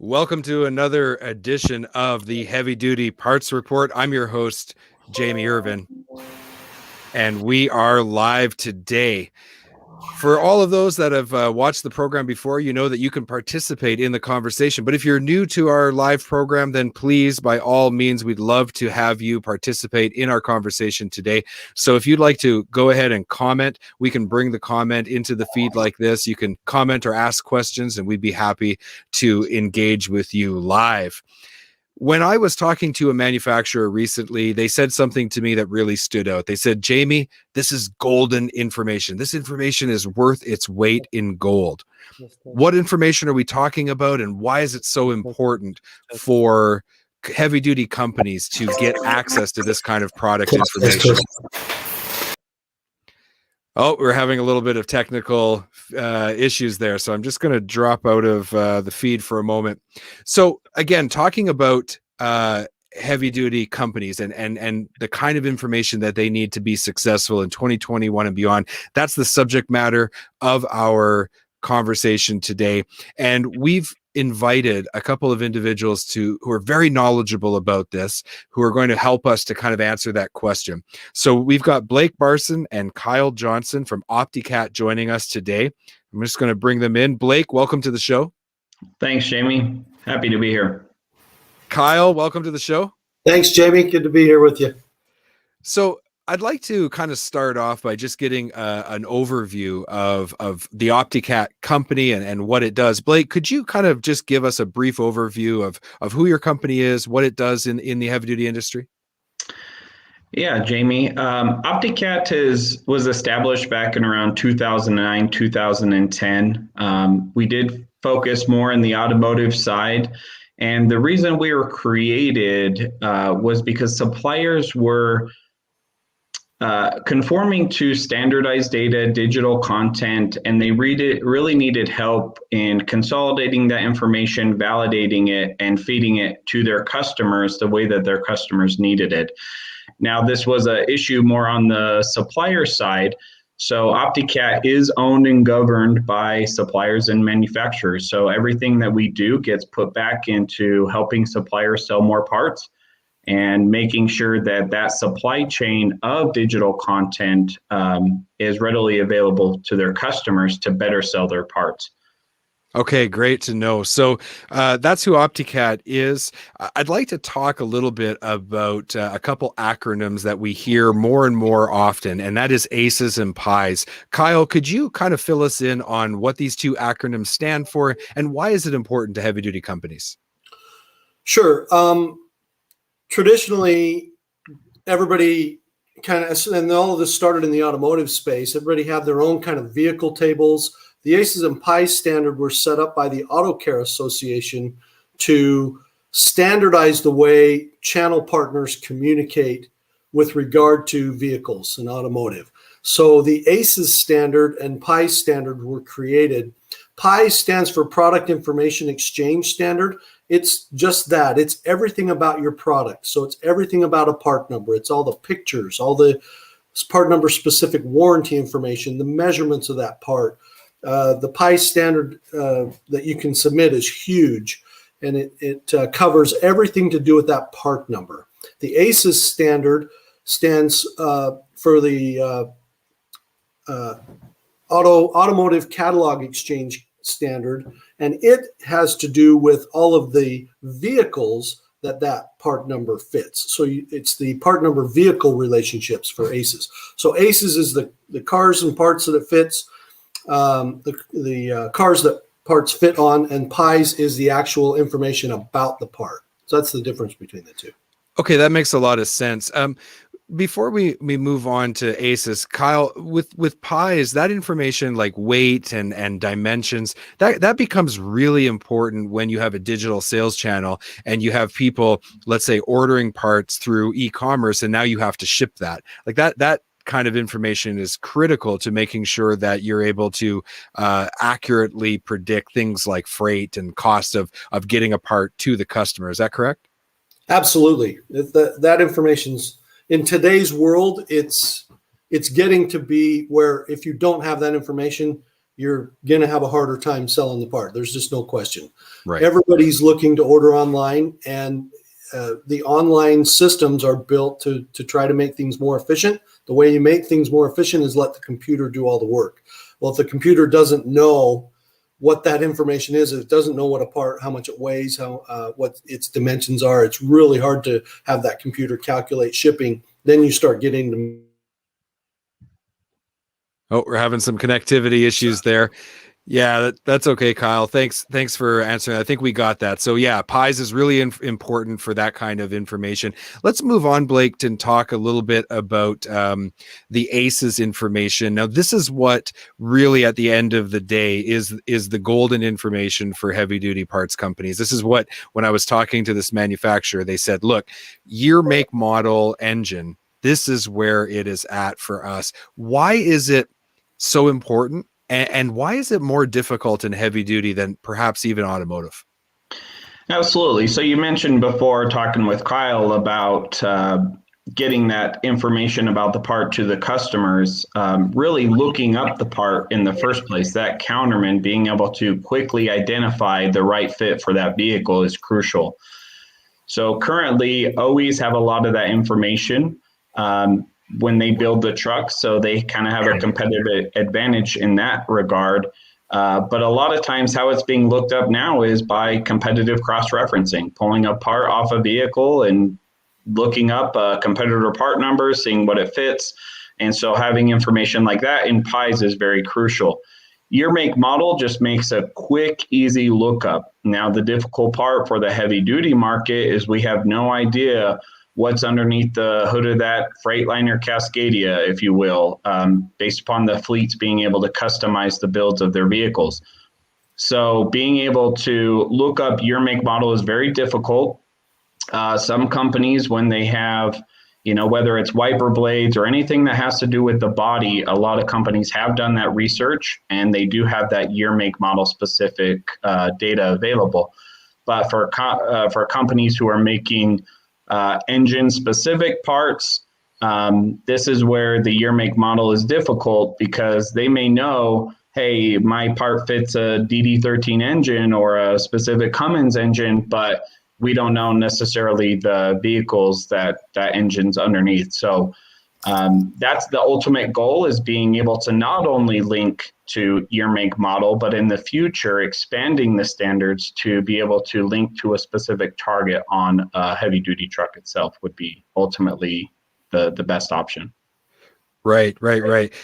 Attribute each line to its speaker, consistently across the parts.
Speaker 1: Welcome to another edition of the Heavy Duty Parts Report. I'm your host, Jamie Irvin, and we are live today. For all of those that have watched the program before, you know that you can participate in the conversation. But if you're new to our live program, then please, by all means, we'd love to have you participate in our conversation today. So if you'd like to go ahead and comment, we can bring the comment into the feed like this. You can comment or ask questions, and we'd be happy to engage with you live. When I was talking to a manufacturer recently, they said something to me that really stood out. They said, Jamie, this is golden information. This information is worth its weight in gold. What information are we talking about, and why is it so important for heavy duty companies to get access to this kind of product information? Oh, we're having a little bit of technical issues there. So I'm just going to drop out of the feed for a moment. So again, talking about heavy duty companies and the kind of information that they need to be successful in 2021 and beyond. That's the subject matter of our conversation today. And we've invited a couple of individuals who are very knowledgeable about this, who are going to help us to kind of answer that question. So we've got Blake Barson and Kyle Johnson from Optica joining us today. I'm just going to bring them in. Blake, welcome to the show.
Speaker 2: Thanks, Jamie. Happy to be here.
Speaker 1: Kyle, welcome to the show.
Speaker 3: Thanks, Jamie. Good to be here with you.
Speaker 1: So I'd like to kind of start off by just getting an overview of the Optica company and what it does. Blake, could you kind of just give us a brief overview of who your company is, what it does in the heavy duty industry?
Speaker 2: Yeah, Jamie. Optica was established back in around 2009, 2010. We did focus more on the automotive side. And the reason we were created was because suppliers were conforming to standardized data, digital content, and they really needed help in consolidating that information, validating it, and feeding it to their customers the way that their customers needed it. Now, this was an issue more on the supplier side. So Optica is owned and governed by suppliers and manufacturers. So everything that we do gets put back into helping suppliers sell more parts and making sure that that supply chain of digital content is readily available to their customers to better sell their parts.
Speaker 1: Okay, great to know. So that's who Optica is. I'd like to talk a little bit about a couple acronyms that we hear more and more often, and that is ACEs and PIEs. Kyle, could you kind of fill us in on what these two acronyms stand for, and why is it important to heavy-duty companies?
Speaker 3: Sure. Traditionally, everybody kind of, and all of this started in the automotive space, everybody had their own kind of vehicle tables. The ACEs and PIEs standard were set up by the Auto Care Association to standardize the way channel partners communicate with regard to vehicles and automotive. So the ACEs standard and PIEs standard were created. PIEs stands for Product Information Exchange Standard. It's just that. It's everything about your product. So it's everything about a part number. It's all the pictures, all the part number specific warranty information, the measurements of that part. The PIEs standard that you can submit is huge, and it covers everything to do with that part number. The ACEs standard stands for the Automotive Catalog Exchange Standard, and it has to do with all of the vehicles that part number fits. So it's the part number vehicle relationships for ACEs. So ACEs is the cars and parts that it fits. The cars that parts fit on, and PIEs is the actual information about the part. So that's the difference between the two.
Speaker 1: Okay, that makes a lot of sense. Before we move on to ACEs, Kyle, with PIEs, that information like weight and dimensions, that becomes really important when you have a digital sales channel and you have people, let's say, ordering parts through e-commerce, and now you have to ship that. Like that kind of information is critical to making sure that you're able to accurately predict things like freight and cost of getting a part to the customer. Is that correct?
Speaker 3: Absolutely. That information's in today's world. It's getting to be where if you don't have that information, you're going to have a harder time selling the part. There's just no question.
Speaker 1: Right.
Speaker 3: Everybody's looking to order online, and the online systems are built to try to make things more efficient. The way you make things more efficient is let the computer do all the work. Well, if the computer doesn't know what that information is, if it doesn't know what a part, how much it weighs, what its dimensions are, it's really hard to have that computer calculate shipping. Then you start getting to.
Speaker 1: Oh, we're having some connectivity issues there. Yeah, that's okay, Kyle. Thanks for answering. I think we got that. So yeah, pies is really important for that kind of information. Let's move on, Blake, and talk a little bit about the ACEs information. Now, this is what really, at the end of the day, is the golden information for heavy duty parts companies. This is what, when I was talking to this manufacturer, they said, look, year, make, model, engine, this is where it is at for us. Why is it so important? And why is it more difficult in heavy duty than perhaps even automotive?
Speaker 2: Absolutely. So you mentioned before, talking with Kyle, about getting that information about the part to the customers, really looking up the part in the first place. That counterman, being able to quickly identify the right fit for that vehicle, is crucial. So currently, OEs have a lot of that information when they build the trucks, so they kind of have a competitive advantage in that regard. But a lot of times how it's being looked up now is by competitive cross-referencing, pulling a part off a vehicle and looking up competitor part numbers, seeing what it fits. And so having information like that in pies is very crucial. Year, make, model just makes a quick, easy lookup. Now, the difficult part for the heavy-duty market is we have no idea what's underneath the hood of that Freightliner Cascadia, if you will, based upon the fleets being able to customize the builds of their vehicles. So being able to look up year, make, model is very difficult. Some companies, when they have, whether it's wiper blades or anything that has to do with the body, a lot of companies have done that research, and they do have that year, make, model specific data available. But for companies who are making engine-specific parts, this is where the year, make, model is difficult, because they may know, hey, my part fits a DD13 engine or a specific Cummins engine, but we don't know necessarily the vehicles that engine's underneath. So that's the ultimate goal, is being able to not only link to year, make, model, but in the future expanding the standards to be able to link to a specific target on a heavy duty truck itself would be ultimately the best option.
Speaker 1: Right.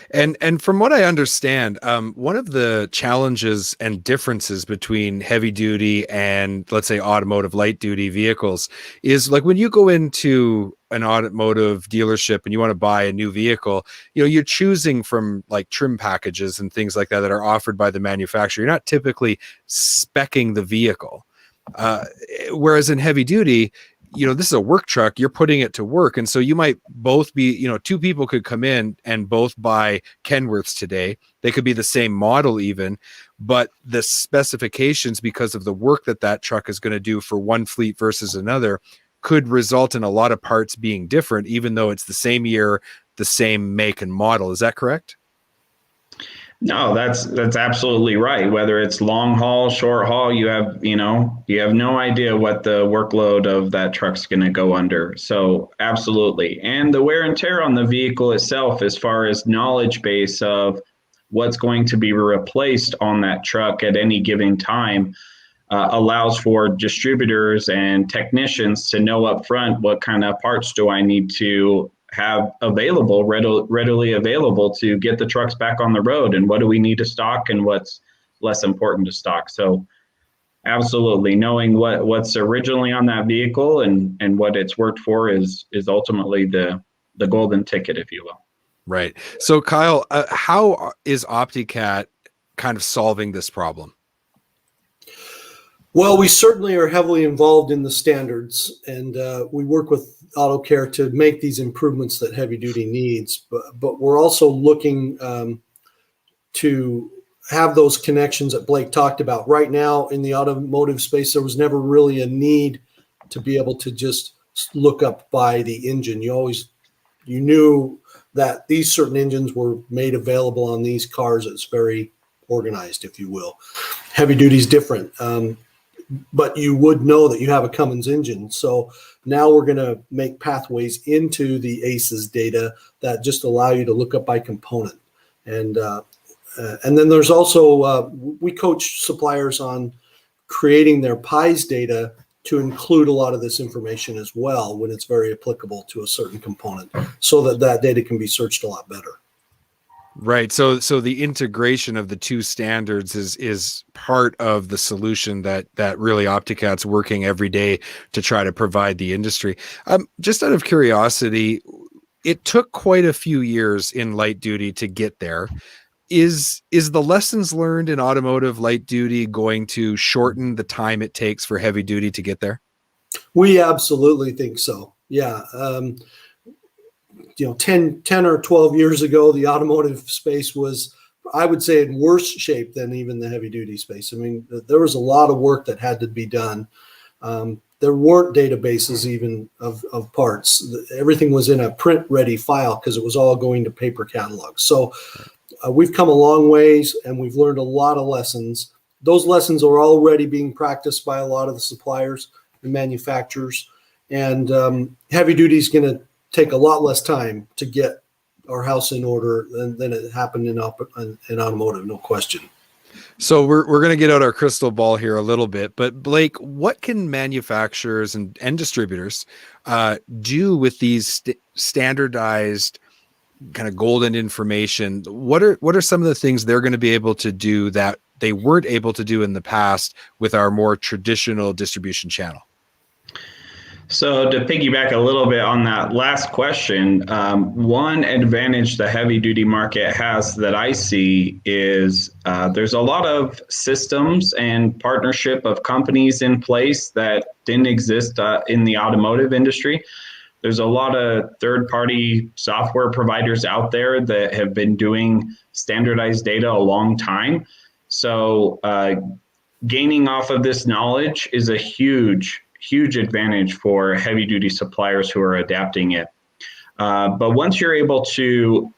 Speaker 1: And from what I understand, one of the challenges and differences between heavy duty and, let's say, automotive light duty vehicles is, like, when you go into an automotive dealership and you want to buy a new vehicle, you're choosing from like trim packages and things like that are offered by the manufacturer. You're not typically speccing the vehicle. Whereas in heavy duty, this is a work truck, you're putting it to work. And so you might both be, two people could come in and both buy Kenworths today. They could be the same model even, but the specifications, because of the work that truck is going to do for one fleet versus another, could result in a lot of parts being different, even though it's the same year, the same make and model. Is that correct?
Speaker 2: No, that's absolutely right. Whether it's long haul, short haul, you have no idea what the workload of that truck's going to go under. So absolutely. And the wear and tear on the vehicle itself, as far as knowledge base of what's going to be replaced on that truck at any given time, allows for distributors and technicians to know up front what kind of parts do I need to have available, readily available, to get the trucks back on the road, and what do we need to stock and what's less important to stock. So absolutely, knowing what's originally on that vehicle and what it's worked for is ultimately the golden ticket, if you will.
Speaker 1: Right. So Kyle, how is Optica kind of solving this problem?
Speaker 3: Well, we certainly are heavily involved in the standards, and we work with AutoCare to make these improvements that heavy duty needs. But we're also looking to have those connections that Blake talked about. Right now in the automotive space, there was never really a need to be able to just look up by the engine. You knew that these certain engines were made available on these cars. It's very organized, if you will. Heavy duty is different. But you would know that you have a Cummins engine. So now we're going to make pathways into the ACES data that just allow you to look up by component. And then there's also, we coach suppliers on creating their PIEs data to include a lot of this information as well when it's very applicable to a certain component, so that that data can be searched a lot better.
Speaker 1: Right. So the integration of the two standards is part of the solution that really Opticat's working every day to try to provide the industry. Just out of curiosity, it took quite a few years in light duty to get there. Is the lessons learned in automotive light duty going to shorten the time it takes for heavy duty to get there?
Speaker 3: We absolutely think so. Yeah. 10 or 12 years ago, the automotive space was, I would say, in worse shape than even the heavy duty space. I mean, there was a lot of work that had to be done. There weren't databases even of parts. Everything was in a print ready file because it was all going to paper catalogs. So we've come a long ways, and we've learned a lot of lessons. Those lessons are already being practiced by a lot of the suppliers and manufacturers. And heavy duty is going to take a lot less time to get our house in order than it happened in automotive, no question.
Speaker 1: So we're going to get out our crystal ball here a little bit, but Blake, what can manufacturers and distributors do with these standardized kind of golden information? What are some of the things they're going to be able to do that they weren't able to do in the past with our more traditional distribution channel?
Speaker 2: So to piggyback a little bit on that last question, one advantage the heavy duty market has that I see is there's a lot of systems and partnership of companies in place that didn't exist in the automotive industry. There's a lot of third-party software providers out there that have been doing standardized data a long time. So gaining off of this knowledge is a huge advantage for heavy duty suppliers who are adapting it. But once you're able to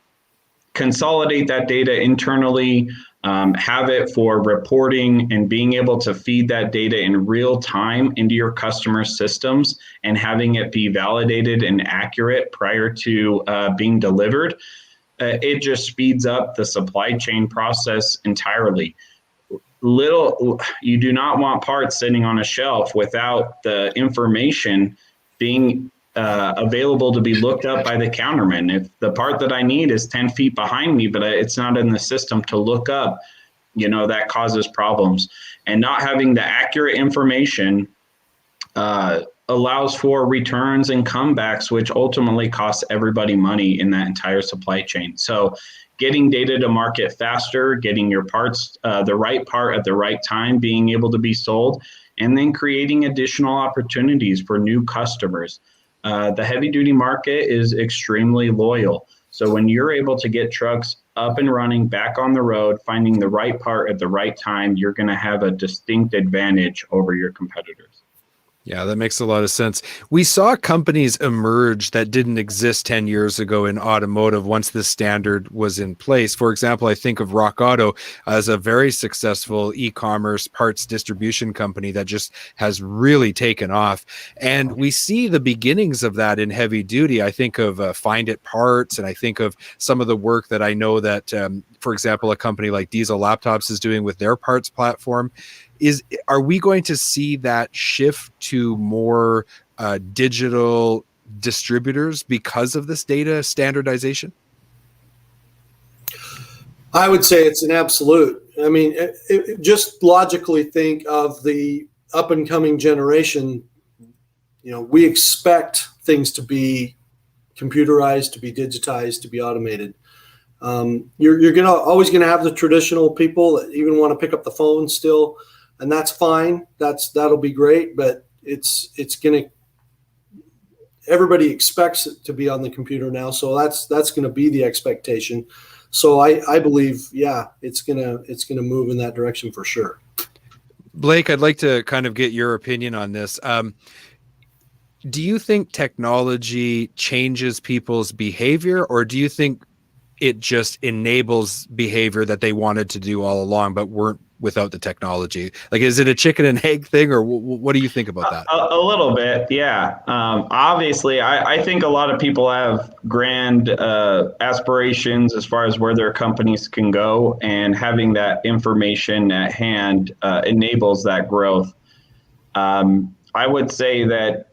Speaker 2: consolidate that data internally, have it for reporting and being able to feed that data in real time into your customer systems and having it be validated and accurate prior to being delivered, it just speeds up the supply chain process entirely. You do not want parts sitting on a shelf without the information being available to be looked up by the counterman. If the part that I need is 10 feet behind me, but it's not in the system to look up, that causes problems. And not having the accurate information allows for returns and comebacks, which ultimately costs everybody money in that entire supply chain. So getting data to market faster, getting your parts, the right part at the right time, being able to be sold, and then creating additional opportunities for new customers. The heavy duty market is extremely loyal. So when you're able to get trucks up and running, back on the road, finding the right part at the right time, you're going to have a distinct advantage over your competitors.
Speaker 1: Yeah, that makes a lot of sense. We saw companies emerge that didn't exist 10 years ago in automotive once this standard was in place. For example, I think of Rock Auto as a very successful e-commerce parts distribution company that just has really taken off. And we see the beginnings of that in heavy duty. I think of Find It Parts, and I think of some of the work that I know that, for example, a company like Diesel Laptops is doing with their parts platform. Are we going to see that shift to more digital distributors because of this data standardization?
Speaker 3: I would say it's an absolute. I mean, just logically think of the up and coming generation. We expect things to be computerized, to be digitized, to be automated. You're always going to have the traditional people that even want to pick up the phone still. And that's fine. That'll be great, but it's gonna. Everybody expects it to be on the computer now, so that's going to be the expectation. So I believe, it's gonna move in that direction for sure.
Speaker 1: Blake, I'd like to kind of get your opinion on this. Do you think technology changes people's behavior, or do you think it just enables behavior that they wanted to do all along, but weren't without the technology? Like, is it a chicken and egg thing, or what do you think about that?
Speaker 2: A little bit, yeah. Obviously, I think a lot of people have grand aspirations as far as where their companies can go, and having that information at hand enables that growth. I would say that,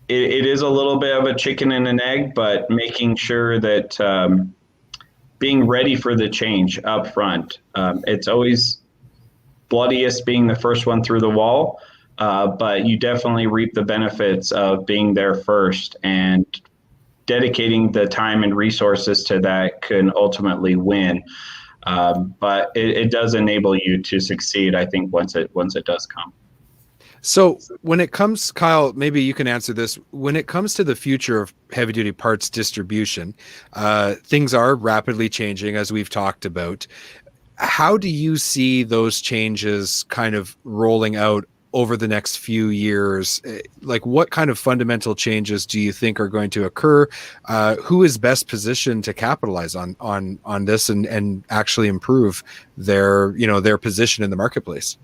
Speaker 2: it is a little bit of a chicken and an egg, but making sure that being ready for the change up front. It's always bloodiest being the first one through the wall, but you definitely reap the benefits of being there first, and dedicating the time and resources to that can ultimately win. But it does enable you to succeed, I think, once it does come.
Speaker 1: So when it comes, Kyle, maybe you can answer this. When it comes to the future of heavy duty parts distribution, things are rapidly changing, as we've talked about. How do you see those changes kind of rolling out over the next few years? Like, what kind of fundamental changes do you think are going to occur? Who is best positioned to capitalize on this and actually improve their position in the marketplace?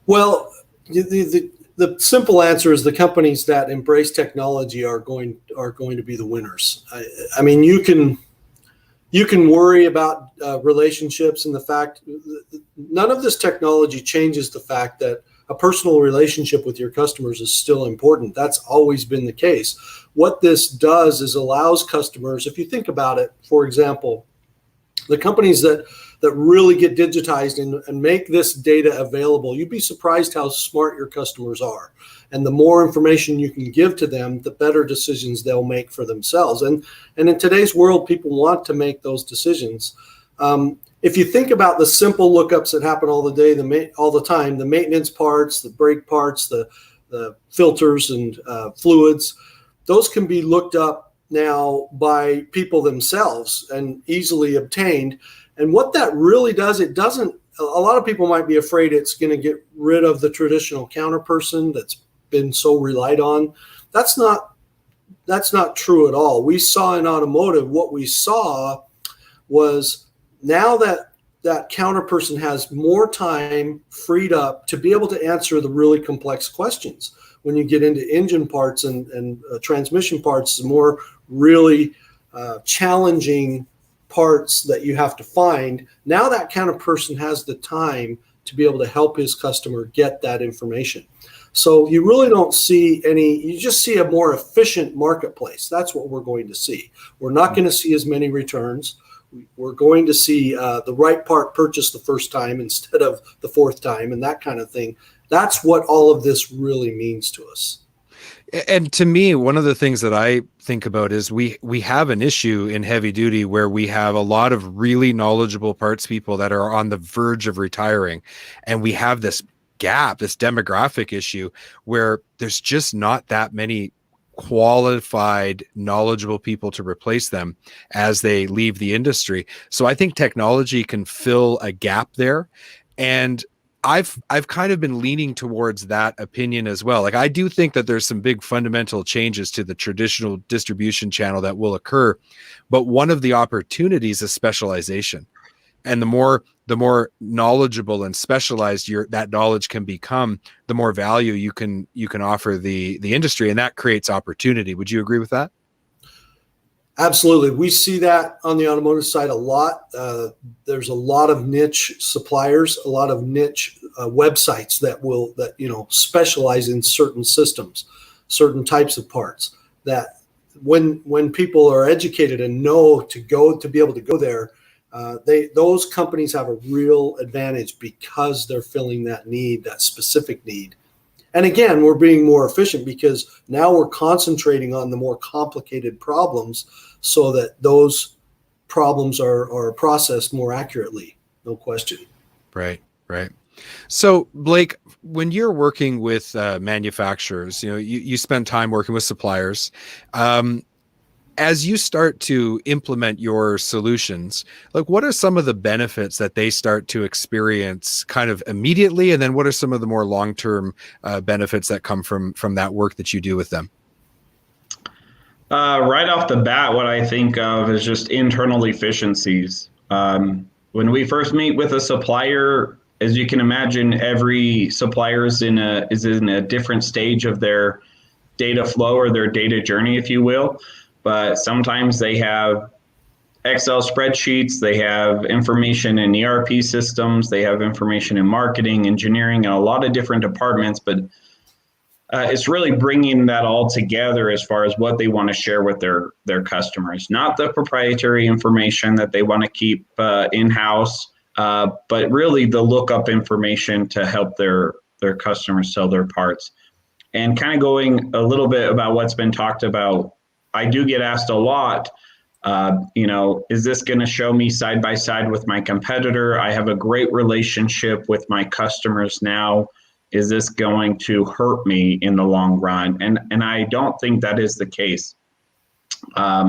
Speaker 3: Well, the simple answer is the companies that embrace technology are going to be the winners. I mean, you can worry about relationships, and the fact none of this technology changes the fact that a personal relationship with your customers is still important. That's always been the case. What this does is allows customers, if you think about it, for example, the companies that really get digitized and make this data available, you'd be surprised how smart your customers are. And the more information you can give to them, the better decisions they'll make for themselves. And in today's world, people want to make those decisions. If you think about the simple lookups that happen all the time, the maintenance parts, the brake parts, the filters and fluids, those can be looked up now by people themselves and easily obtained. And what that really does, a lot of people might be afraid it's going to get rid of the traditional counterperson that's been so relied on. That's not true at all. We saw in automotive, what we saw was now that counterperson has more time freed up to be able to answer the really complex questions. When you get into engine parts and transmission parts, the more really challenging parts that you have to find, now that kind of person has the time to be able to help his customer get that information. So you really don't see you just see a more efficient marketplace. That's what we're going to see. We're not going to see as many returns. We're going to see the right part purchased the first time instead of the fourth time, and that kind of thing. That's what all of this really means to us.
Speaker 1: And to me, one of the things that I think about is we have an issue in heavy duty where we have a lot of really knowledgeable parts people that are on the verge of retiring. And we have this gap, this demographic issue where there's just not that many qualified, knowledgeable people to replace them as they leave the industry. So I think technology can fill a gap there. And I've kind of been leaning towards that opinion as well. Like, I do think that there's some big fundamental changes to the traditional distribution channel that will occur, but one of the opportunities is specialization. And the more knowledgeable and specialized that knowledge can become, the more value you can offer the industry, and that creates opportunity. Would you agree with that?
Speaker 3: Absolutely. We see that on the automotive side a lot. There's a lot of niche suppliers, a lot of niche websites that specialize in certain systems, certain types of parts, that when people are educated and know to be able to go there, those companies have a real advantage because they're filling that need, that specific need. And again, we're being more efficient because now we're concentrating on the more complicated problems so that those problems are processed more accurately. No question.
Speaker 1: Right. So, Blake, when you're working with manufacturers, you spend time working with suppliers. As you start to implement your solutions, like, what are some of the benefits that they start to experience kind of immediately? And then what are some of the more long-term benefits that come from that work that you do with them?
Speaker 2: Right off the bat, what I think of is just internal efficiencies. When we first meet with a supplier, as you can imagine, every supplier is in a different stage of their data flow or their data journey, if you will. But sometimes they have Excel spreadsheets, they have information in ERP systems, they have information in marketing, engineering, and a lot of different departments. But it's really bringing that all together as far as what they want to share with their customers, not the proprietary information that they want to keep in-house, but really the lookup information to help their customers sell their parts. And kind of going a little bit about what's been talked about, I do get asked a lot, is this going to show me side by side with my competitor? I have a great relationship with my customers now. Is this going to hurt me in the long run? And I don't think that is the case.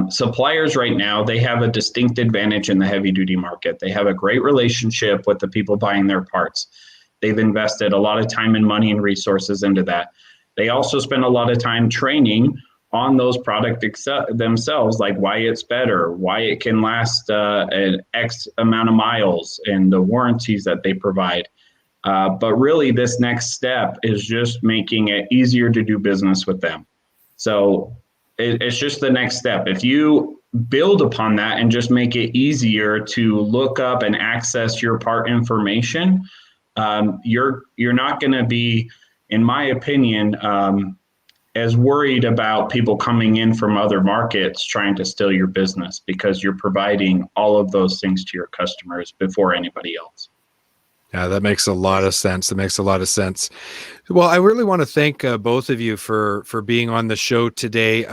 Speaker 2: Suppliers right now, they have a distinct advantage in the heavy duty market. They have a great relationship with the people buying their parts. They've invested a lot of time and money and resources into that. They also spend a lot of time training on those products themselves, like why it's better, why it can last an X amount of miles, and the warranties that they provide. But really, this next step is just making it easier to do business with them. So it's just the next step. If you build upon that and just make it easier to look up and access your part information, you're not going to be, in my opinion, as worried about people coming in from other markets trying to steal your business, because you're providing all of those things to your customers before anybody else.
Speaker 1: Yeah, that makes a lot of sense. Well, I really want to thank both of you for being on the show today.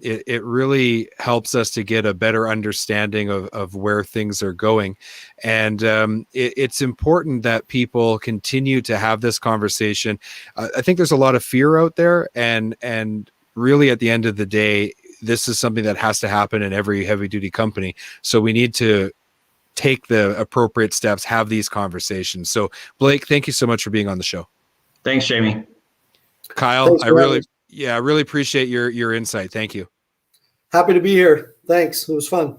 Speaker 1: It really helps us to get a better understanding of where things are going. And it's important that people continue to have this conversation. I think there's a lot of fear out there, and really at the end of the day, this is something that has to happen in every heavy duty company. So we need to take the appropriate steps, have these conversations. So Blake, thank you so much for being on the show.
Speaker 2: Thanks, Jamie.
Speaker 1: Kyle, I really appreciate your insight. Thank you.
Speaker 3: Happy to be here. Thanks. It was fun.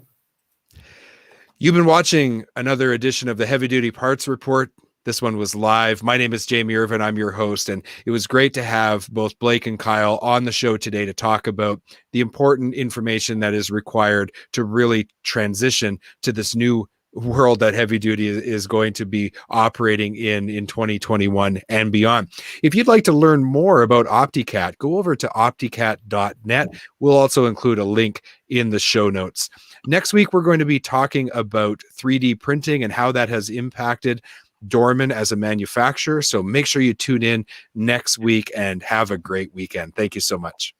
Speaker 1: You've been watching another edition of the Heavy Duty Parts Report. This one was live. My name is Jamie Irvin. I'm your host, and it was great to have both Blake and Kyle on the show today to talk about the important information that is required to really transition to this new world that heavy duty is going to be operating in 2021 and beyond. If you'd like to learn more about OptiCat, go over to opticat.net. We'll also include a link in the show notes. Next week, we're going to be talking about 3D printing and how that has impacted Dorman as a manufacturer. So make sure you tune in next week and have a great weekend. Thank you so much.